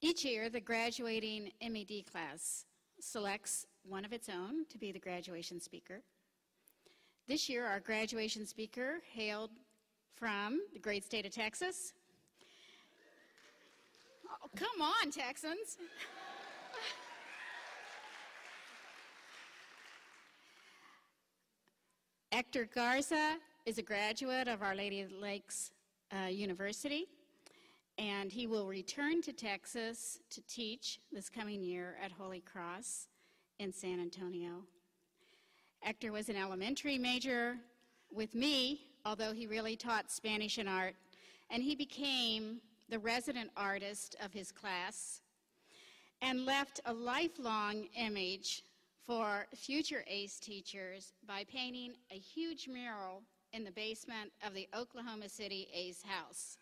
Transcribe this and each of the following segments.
Each year, the graduating MED class selects one of its own to be the graduation speaker. This year, our graduation speaker hailed from the great state of Texas. Oh, come on, Texans. Hector Garza is a graduate of Our Lady of the Lakes University, and he will return to Texas to teach this coming year at Holy Cross in San Antonio. Hector was an elementary major with me, although he really taught Spanish and art, and he became the resident artist of his class and left a lifelong image for future ACE teachers by painting a huge mural in the basement of the Oklahoma City ACE house.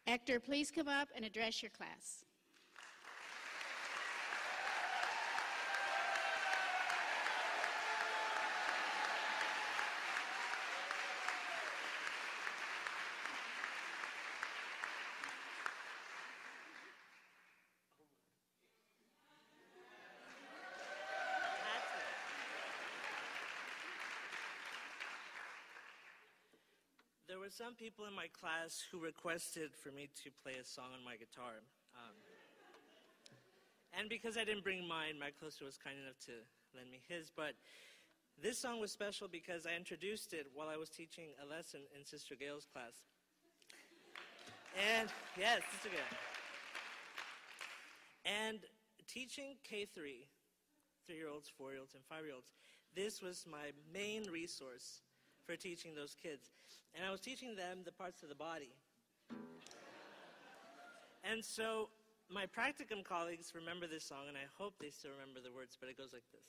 Hector, please come up and address your class. There were some people in my class who requested for me to play a song on my guitar. And because I didn't bring mine, my closer was kind enough to lend me his. But this song was special because I introduced it while I was teaching a lesson in Sister Gail's class. And, yes, Sister Gail. And teaching K3, 3-year-olds, 4-year-olds, and 5-year-olds, this was my main resource for teaching those kids. And I was teaching them the parts of the body. And so my practicum colleagues remember this song, and I hope they still remember the words, but it goes like this.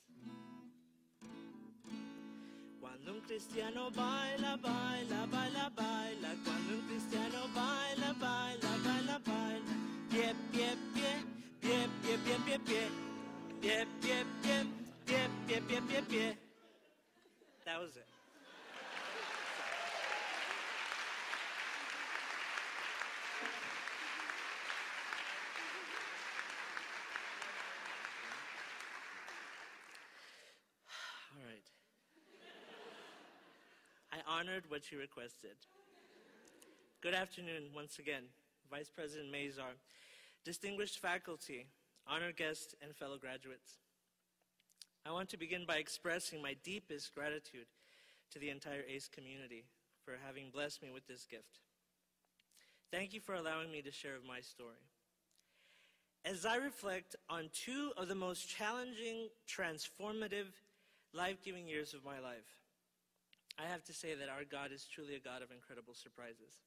Cuando un cristiano baila, baila, baila, baila. Cuando un cristiano baila, baila, baila, baila. Pie, pie, pie, pie, pie, pie, pie, pie. Pie, pie, pie, pie, pie, pie, pie, pie. That was it. All right. I honored what you requested. Good afternoon once again, Vice President Mazar, distinguished faculty, honored guests, and fellow graduates. I want to begin by expressing my deepest gratitude to the entire ACE community for having blessed me with this gift. Thank you for allowing me to share my story. As I reflect on two of the most challenging, transformative, life-giving years of my life, I have to say that our God is truly a God of incredible surprises.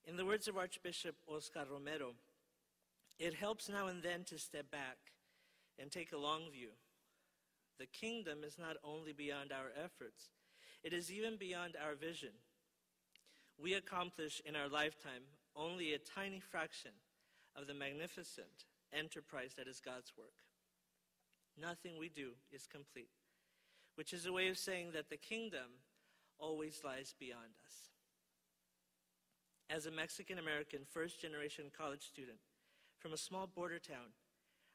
In the words of Archbishop Oscar Romero, it helps now and then to step back and take a long view. The kingdom is not only beyond our efforts, it is even beyond our vision. We accomplish in our lifetime only a tiny fraction of the magnificent enterprise that is God's work. Nothing we do is complete, which is a way of saying that the kingdom always lies beyond us. As a Mexican-American first-generation college student from a small border town,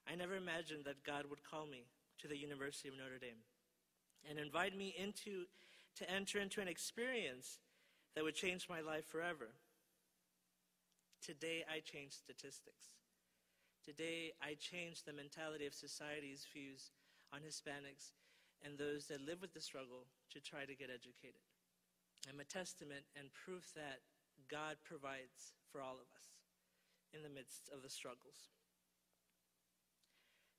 I never imagined that God would call me to the University of Notre Dame and invite me to enter into an experience that would change my life forever. Today, I change statistics. Today, I change the mentality of society's views on Hispanics and those that live with the struggle to try to get educated. I'm a testament and proof that God provides for all of us in the midst of the struggles.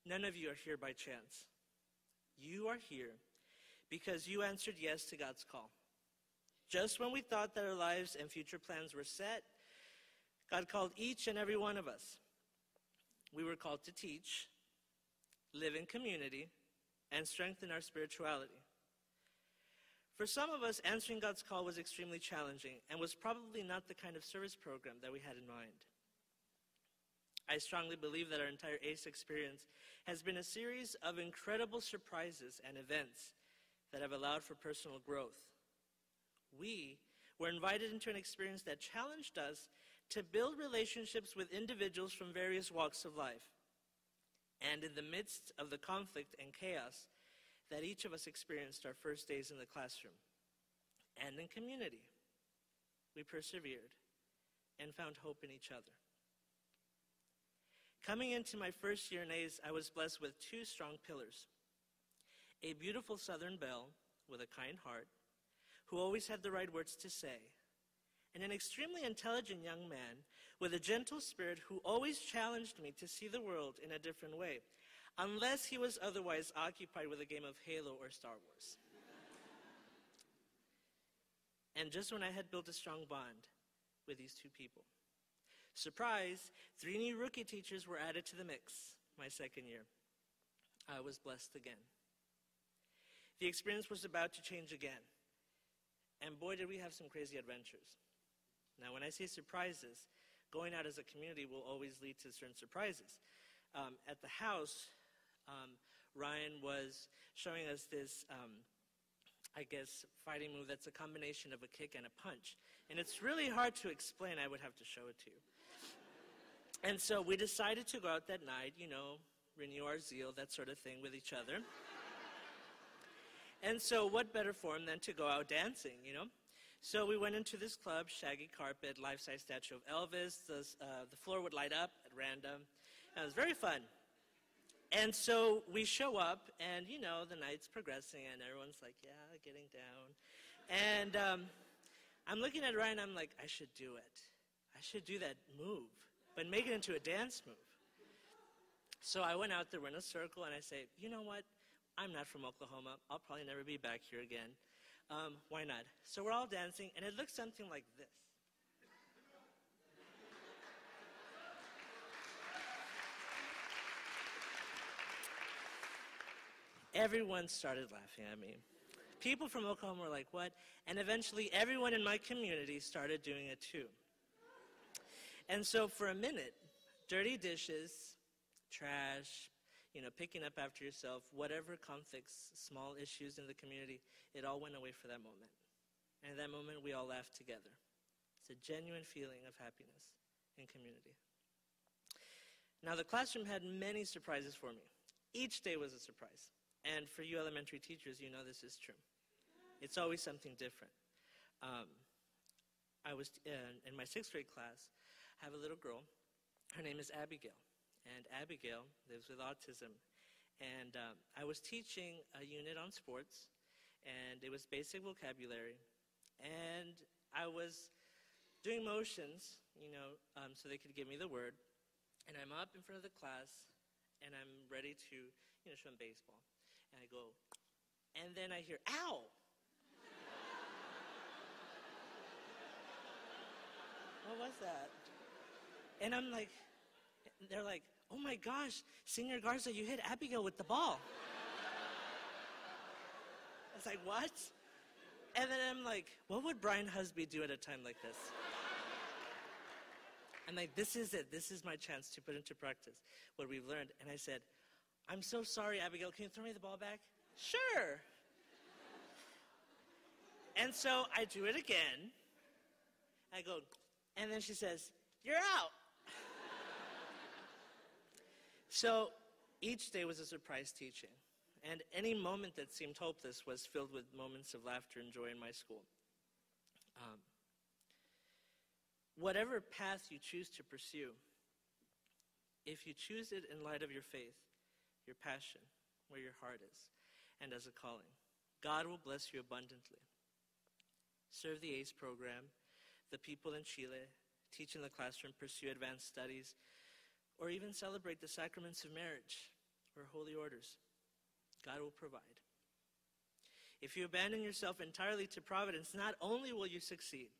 None of you are here by chance. You are here because you answered yes to God's call. Just when we thought that our lives and future plans were set, God called each and every one of us. We were called to teach, live in community, and strengthen our spirituality. For some of us, answering God's call was extremely challenging and was probably not the kind of service program that we had in mind. I strongly believe that our entire ACE experience has been a series of incredible surprises and events that have allowed for personal growth. We were invited into an experience that challenged us to build relationships with individuals from various walks of life. And in the midst of the conflict and chaos that each of us experienced our first days in the classroom and in community, we persevered and found hope in each other. Coming into my first year in A's, I was blessed with two strong pillars: a beautiful Southern belle with a kind heart, who always had the right words to say, and an extremely intelligent young man with a gentle spirit who always challenged me to see the world in a different way, unless he was otherwise occupied with a game of Halo or Star Wars. And just when I had built a strong bond with these two people, surprise, 3 new rookie teachers were added to the mix my second year. I was blessed again. The experience was about to change again. And boy, did we have some crazy adventures. Now, when I say surprises, going out as a community will always lead to certain surprises. At the house, Ryan was showing us this, fighting move that's a combination of a kick and a punch. And it's really hard to explain. I would have to show it to you. And so we decided to go out that night, renew our zeal, that sort of thing with each other. And so what better form than to go out dancing, So we went into this club, shaggy carpet, life-size statue of Elvis. The floor would light up at random. It was very fun. And so we show up, and, the night's progressing, and everyone's like, yeah, getting down. And I'm looking at Ryan, I'm like, I should do it. I should do that move, but make it into a dance move. So I went out there, we're in a circle, and I say, you know what? I'm not from Oklahoma. I'll probably never be back here again. Why not? So we're all dancing, and it looks something like this. Everyone started laughing at me. People from Oklahoma were like, what? And eventually, everyone in my community started doing it too. And so for a minute, dirty dishes, trash, picking up after yourself, whatever conflicts, small issues in the community, it all went away for that moment. And at that moment, we all laughed together. It's a genuine feeling of happiness and community. Now, the classroom had many surprises for me. Each day was a surprise. And for you elementary teachers, this is true. It's always something different. I was in my 6th grade class, I have a little girl. Her name is Abigail. And Abigail lives with autism. And I was teaching a unit on sports, and it was basic vocabulary. And I was doing motions, so they could give me the word. And I'm up in front of the class, and I'm ready to, show them baseball. And I go, and then I hear, ow! What was that? And I'm like, they're like, oh my gosh, Senior Garza, you hit Abigail with the ball. I was like, what? And then I'm like, what would Brian Husby do at a time like this? I'm like, this is it. This is my chance to put into practice what we've learned. And I said, I'm so sorry, Abigail. Can you throw me the ball back? Sure. And so I do it again. I go, and then she says, you're out. So each day was a surprise teaching. And any moment that seemed hopeless was filled with moments of laughter and joy in my school. Whatever path you choose to pursue, if you choose it in light of your faith, your passion, where your heart is, and as a calling, God will bless you abundantly. Serve the ACE program, the people in Chile, teach in the classroom, pursue advanced studies, or even celebrate the sacraments of marriage or holy orders. God will provide. If you abandon yourself entirely to providence, not only will you succeed,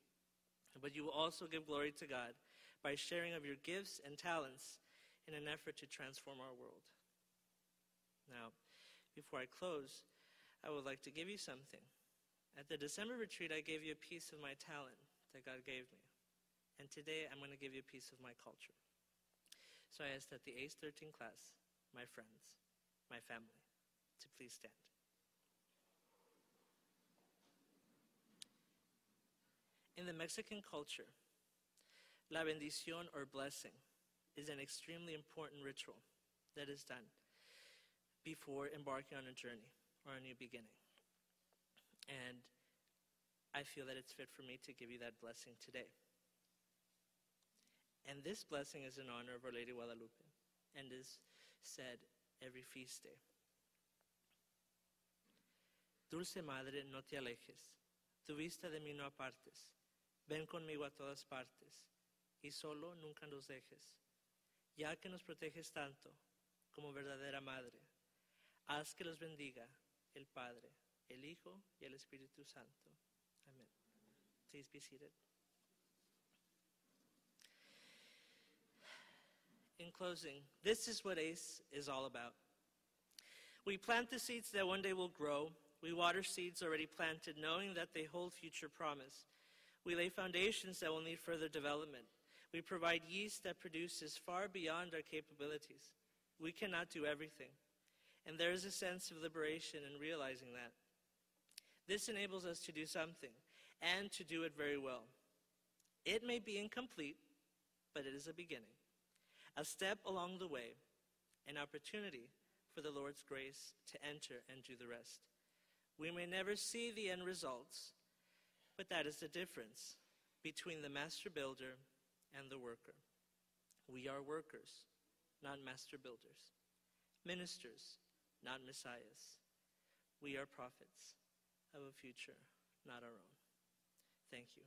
but you will also give glory to God by sharing of your gifts and talents in an effort to transform our world. Now, before I close, I would like to give you something. At the December retreat, I gave you a piece of my talent that God gave me. And today, I'm going to give you a piece of my culture. So I ask that the ACE 13 class, my friends, my family, to please stand. In the Mexican culture, la bendición or blessing is an extremely important ritual that is done before embarking on a journey or a new beginning. And I feel that it's fit for me to give you that blessing today. And this blessing is in honor of Our Lady Guadalupe and is said every feast day. Dulce Madre, no te alejes, tu vista de mí no apartes, ven conmigo a todas partes, y solo nunca nos dejes, ya que nos proteges tanto como verdadera Madre, haz que los bendiga el Padre, el Hijo y el Espíritu Santo. Amen. Please be seated. In closing, this is what ACE is all about. We plant the seeds that one day will grow. We water seeds already planted, knowing that they hold future promise. We lay foundations that will need further development. We provide yeast that produces far beyond our capabilities. We cannot do everything, and there is a sense of liberation in realizing that. This enables us to do something, and to do it very well. It may be incomplete, but it is a beginning, a step along the way, an opportunity for the Lord's grace to enter and do the rest. We may never see the end results, but that is the difference between the master builder and the worker. We are workers, not master builders, ministers, not messiahs. We are prophets of a future not our own. Thank you.